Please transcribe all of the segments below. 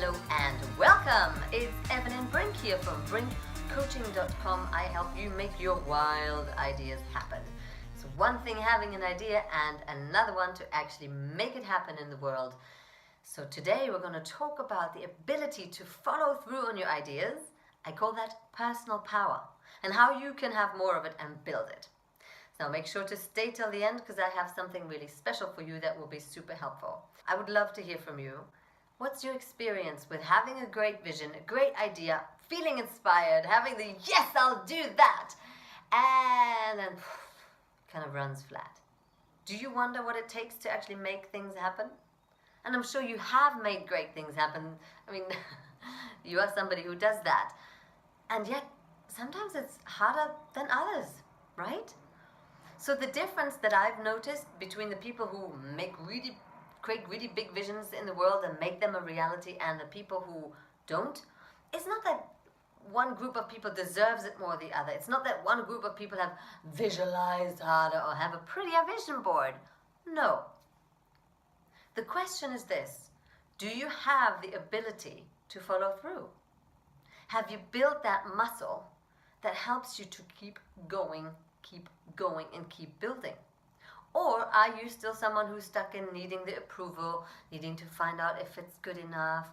Hello and welcome. It's Evelyn Brink here from brinkcoaching.com. I help you make your wild ideas happen. It's one thing having an idea and another one to actually make it happen in the world. So today we're going to talk about the ability to follow through on your ideas. I call that personal power, and how you can have more of it and build it. So make sure to stay till the end because I have something really special for you that will be super helpful. I would love to hear from you. What's your experience with having a great vision, a great idea, feeling inspired, having the yes, I'll do that, and then kind of runs flat? Do you wonder what it takes to actually make things happen? And I'm sure you have made great things happen. I mean, you are somebody who does that. And yet, sometimes it's harder than others, right? So the difference that I've noticed between the people who create really big visions in the world and make them a reality and the people who don't, it's not that one group of people deserves it more than the other. It's not that one group of people have visualized harder or have a prettier vision board. No. The question is this: do you have the ability to follow through? Have you built that muscle that helps you to keep going and keep building? Or are you still someone who's stuck in needing the approval, needing to find out if it's good enough,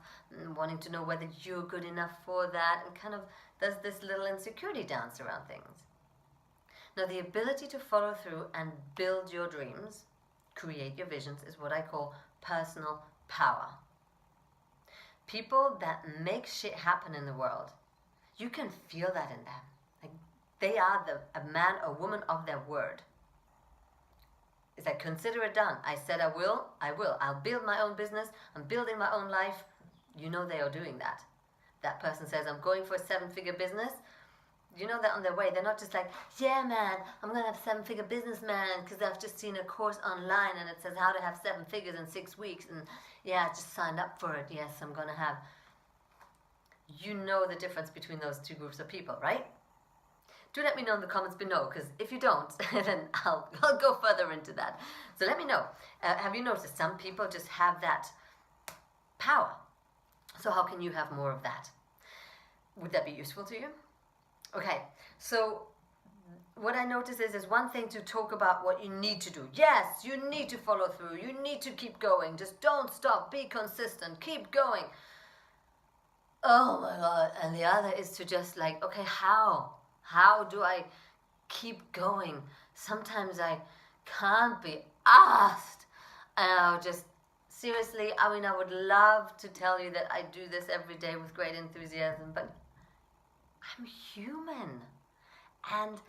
wanting to know whether you're good enough for that, and kind of does this little insecurity dance around things? Now, the ability to follow through and build your dreams, create your visions, is what I call personal power. People that make shit happen in the world, you can feel that in them. Like, they are a man or woman of their word. It's like, consider it done. I said I will. I'll build my own business. I'm building my own life. You know they are doing that. That person says, I'm going for a 7-figure business. You know they're on their way. They're not just like, yeah, man, I'm going to have 7-figure business, man, because I've just seen a course online and it says how to have 7 figures in 6 weeks. And yeah, I just signed up for it. Yes, I'm going to have. You know the difference between those two groups of people, right? Do let me know in the comments below, because if you don't, then I'll go further into that. So let me know. Have you noticed some people just have that power? So how can you have more of that? Would that be useful to you? Okay, so what I notice is one thing to talk about what you need to do. Yes, you need to follow through. You need to keep going. Just don't stop. Be consistent. Keep going. Oh my God. And the other is to just like, okay, how? How do I keep going? Sometimes I can't be asked. And I'll just, seriously, I mean, I would love to tell you that I do this every day with great enthusiasm, but I'm human and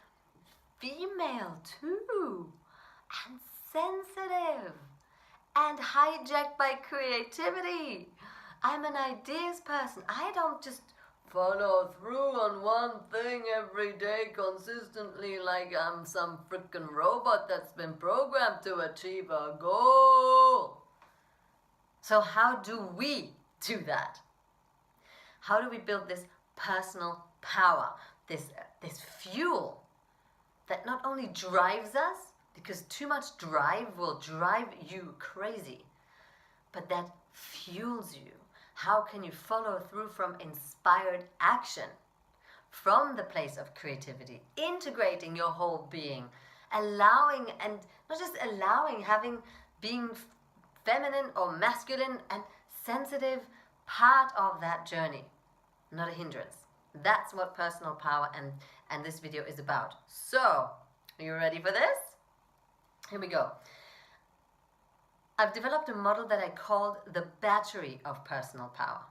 female too, and sensitive and hijacked by creativity. I'm an ideas person. I don't just follow through on one thing every day consistently like I'm some freaking robot that's been programmed to achieve a goal. So how do we do that? How do we build this personal power, this fuel that not only drives us, because too much drive will drive you crazy, but that fuels you? How can you follow through from inspired action, from the place of creativity, integrating your whole being, allowing, and not just allowing, being feminine or masculine and sensitive part of that journey, not a hindrance. That's what personal power and this video is about. So, are you ready for this? Here we go. I've developed a model that I called the battery of personal power.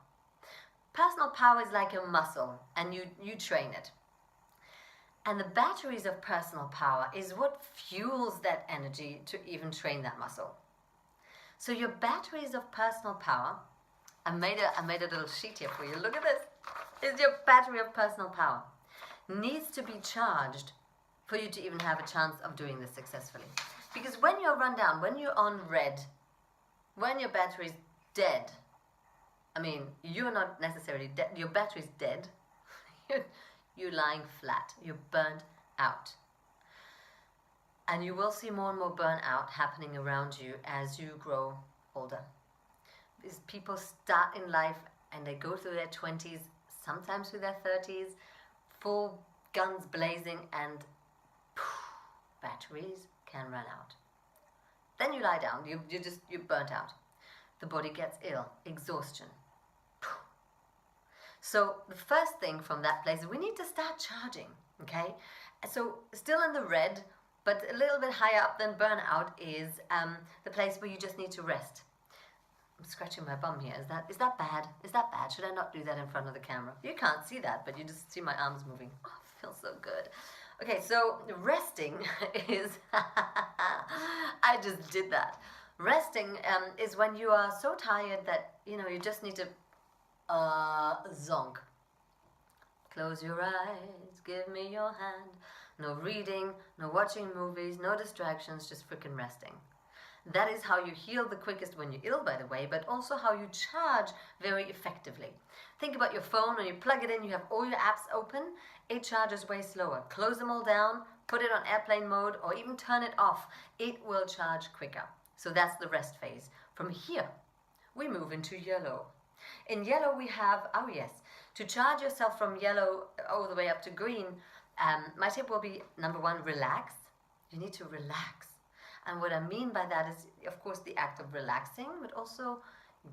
Personal power is like a muscle, and you train it. And the batteries of personal power is what fuels that energy to even train that muscle. So your batteries of personal power, I made a little sheet here for you. Look at this. It's your battery of personal power. Needs to be charged for you to even have a chance of doing this successfully. Because when you're run down, when you're on red, when your battery's dead, I mean, you're not necessarily dead, your battery's dead, you're lying flat, you're burnt out. And you will see more and more burnout happening around you as you grow older. Because people start in life and they go through their 20s, sometimes through their 30s, full guns blazing, and batteries can run out. Then you lie down, you're burnt out. The body gets ill, exhaustion. So the first thing from that place is we need to start charging, okay? So still in the red, but a little bit higher up than burnout is the place where you just need to rest. I'm scratching my bum here. Is that bad? Is that bad? Should I not do that in front of the camera? You can't see that, but you just see my arms moving. Oh, it feels so good. Okay, so resting is... I just did that. Resting is when you are so tired that, you just need to zonk. Close your eyes, give me your hand. No reading, no watching movies, no distractions, just freaking resting. That is how you heal the quickest when you're ill, by the way, but also how you charge very effectively. Think about your phone. When you plug it in, you have all your apps open. It charges way slower. Close them all down, put it on airplane mode, or even turn it off. It will charge quicker. So that's the rest phase. From here, we move into yellow. In yellow, we have, to charge yourself from yellow all the way up to green, my tip will be, number one, relax. You need to relax. And what I mean by that is, of course, the act of relaxing, but also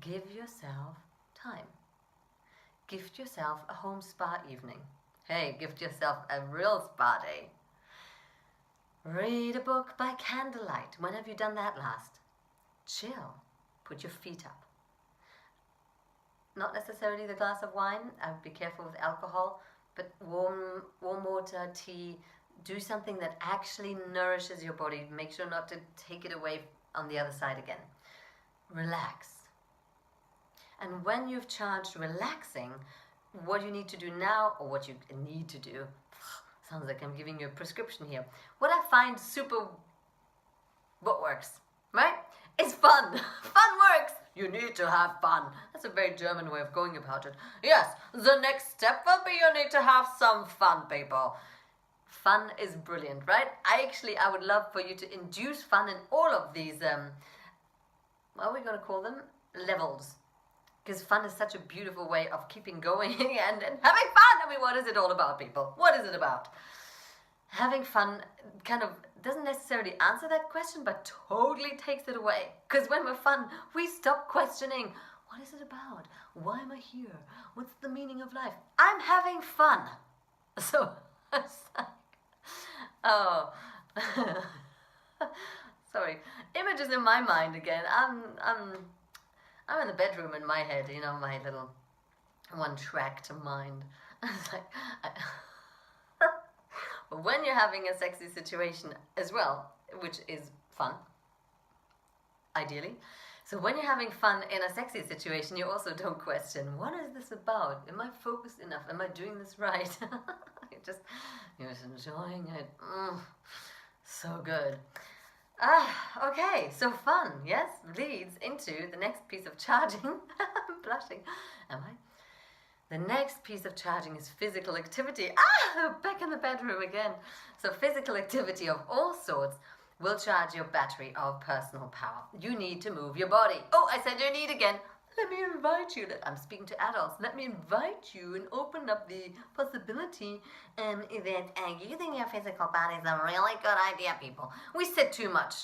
give yourself time. Gift yourself a home spa evening. Hey, gift yourself a real spa day. Read a book by candlelight. When have you done that last? Chill. Put your feet up. Not necessarily the glass of wine. I would be careful with alcohol, but warm water, tea. Do something that actually nourishes your body. Make sure not to take it away on the other side again. Relax. And when you've charged relaxing, what you need to do now, or what you need to do, sounds like I'm giving you a prescription here. What I find what works, right? It's fun. Fun works. You need to have fun. That's a very German way of going about it. Yes, the next step will be you need to have some fun, people. Fun is brilliant, right? I would love for you to induce fun in all of these, what are we going to call them? Levels. Because fun is such a beautiful way of keeping going and having fun. I mean, what is it all about, people? What is it about? Having fun kind of doesn't necessarily answer that question, but totally takes it away. Because when we're fun, we stop questioning, what is it about? Why am I here? What's the meaning of life? I'm having fun. So, oh, sorry. Images in my mind again. I'm in the bedroom in my head, my little one-tracked mind. It's like, but when you're having a sexy situation as well, which is fun, ideally. So when you're having fun in a sexy situation, you also don't question, what is this about? Am I focused enough? Am I doing this right? You're just enjoying it. So good. Okay, so fun, yes, leads into the next piece of charging. I'm blushing. Am I? The next piece of charging is physical activity. Back in the bedroom again. So physical activity of all sorts will charge your battery of personal power. You need to move your body. Oh, I said you need again. Let me invite you. I'm speaking to adults. Let me invite you and open up the possibility that using your physical body is a really good idea, people. We sit too much.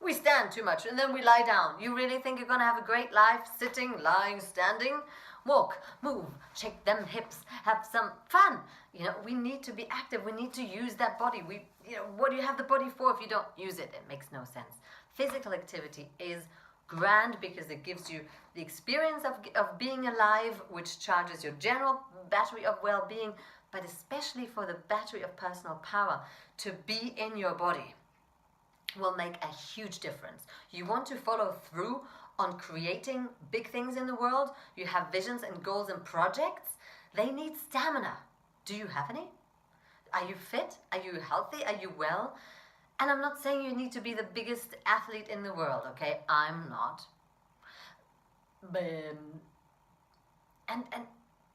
We stand too much, and then we lie down. You really think you're going to have a great life sitting, lying, standing? Walk, move, shake them hips, have some fun. We need to be active. We need to use that body. What do you have the body for if you don't use it? It makes no sense. Physical activity is grand because it gives you the experience of being alive, which charges your general battery of well-being, but especially for the battery of personal power. To be in your body will make a huge difference. You want to follow through on creating big things in the world. You have visions and goals and projects. They need stamina. Do you have any? Are you fit? Are you healthy? Are you well? And I'm not saying you need to be the biggest athlete in the world, okay? I'm not. But, and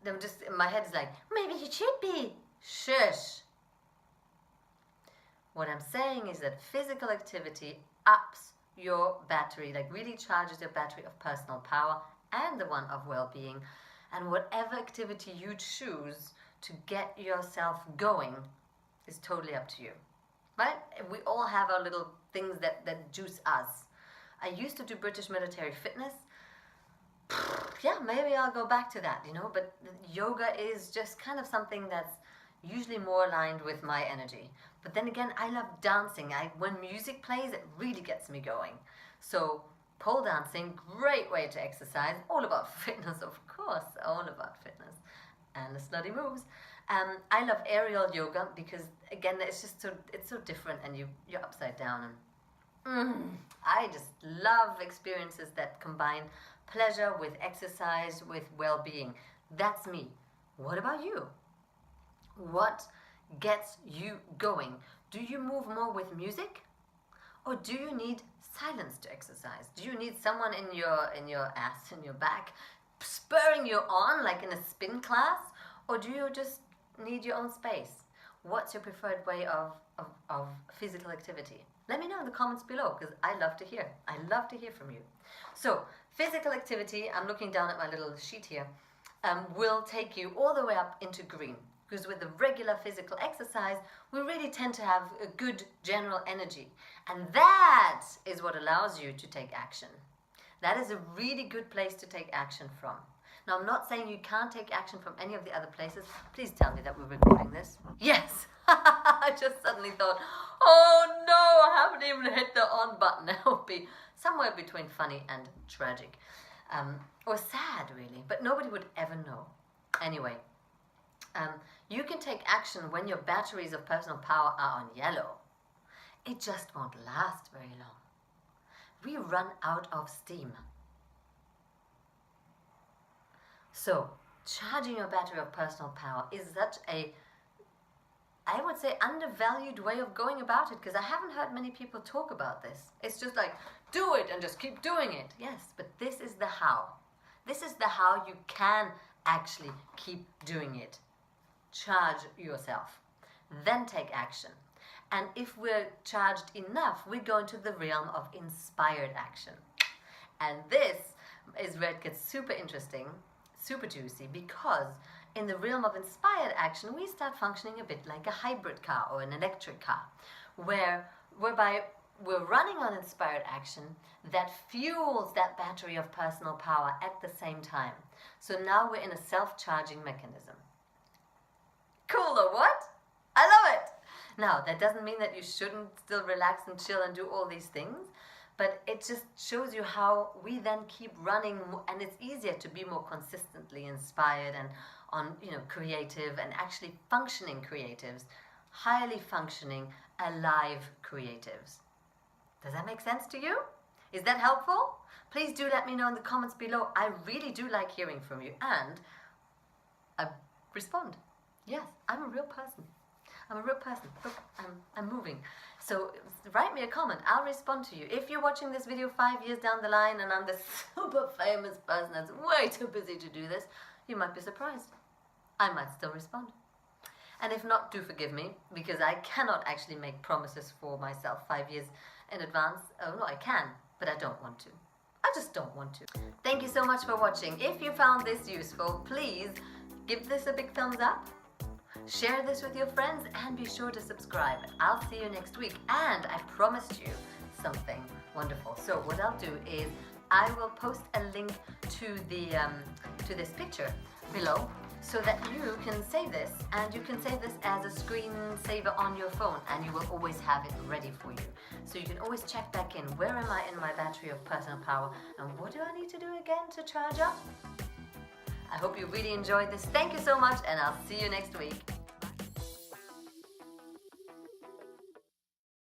then just, my head is like, maybe you should be. Shush. What I'm saying is that physical activity ups your battery, like really charges your battery of personal power and the one of well-being. And whatever activity you choose to get yourself going is totally up to you. Right? We all have our little things that juice us. I used to do British military fitness. Yeah, maybe I'll go back to that, but yoga is just kind of something that's usually more aligned with my energy. But then again, I love dancing. When music plays, it really gets me going. So pole dancing, great way to exercise, all about fitness, of course, all about fitness and the slutty moves. I love aerial yoga because again, it's so different, and you're upside down, and I just love experiences that combine pleasure with exercise with well-being. That's me. What about you? What gets you going? Do you move more with music, or do you need silence to exercise? Do you need someone in your ass, in your back, spurring you on like in a spin class, or do you just need your own space? What's your preferred way of physical activity? Let me know in the comments below, because I love to hear. I love to hear from you. So physical activity, I'm looking down at my little sheet here, will take you all the way up into green. Because with the regular physical exercise, we really tend to have a good general energy. And that is what allows you to take action. That is a really good place to take action from. Now, I'm not saying you can't take action from any of the other places. Please tell me that we're recording this. Yes! I just suddenly thought, oh no, I haven't even hit the on button. That would be somewhere between funny and tragic. Or sad, really. But nobody would ever know. Anyway. You can take action when your batteries of personal power are on yellow. It just won't last very long. We run out of steam. So, charging your battery of personal power is such a, I would say, undervalued way of going about it, because I haven't heard many people talk about this. It's just like, do it and just keep doing it. Yes, but this is the how. This is the how you can actually keep doing it. Charge yourself, then take action. And if we're charged enough, we go into the realm of inspired action. And this is where it gets super interesting, super juicy, because in the realm of inspired action, we start functioning a bit like a hybrid car or an electric car, whereby we're running on inspired action that fuels that battery of personal power at the same time. So now we're in a self-charging mechanism. Cool, or what? I love it! Now, that doesn't mean that you shouldn't still relax and chill and do all these things, but it just shows you how we then keep running, and it's easier to be more consistently inspired and creative and actually functioning creatives, highly functioning, alive creatives. Does that make sense to you? Is that helpful? Please do let me know in the comments below. I really do like hearing from you, and I respond. Yes, I'm a real person. I'm a real person. Look, I'm moving. So write me a comment. I'll respond to you. If you're watching this video 5 years down the line and I'm the super famous person that's way too busy to do this, you might be surprised. I might still respond. And if not, do forgive me, because I cannot actually make promises for myself 5 years in advance. Oh no, I can, but I don't want to. I just don't want to. Thank you so much for watching. If you found this useful, please give this a big thumbs up. Share this with your friends and be sure to subscribe. I'll see you next week, and I promised you something wonderful. So what I'll do is I will post a link to this picture below so that you can save this, and you can save this as a screensaver on your phone, and you will always have it ready for you. So you can always check back in. Where am I in my battery of personal power, and what do I need to do again to charge up? I hope you really enjoyed this. Thank you so much, and I'll see you next week.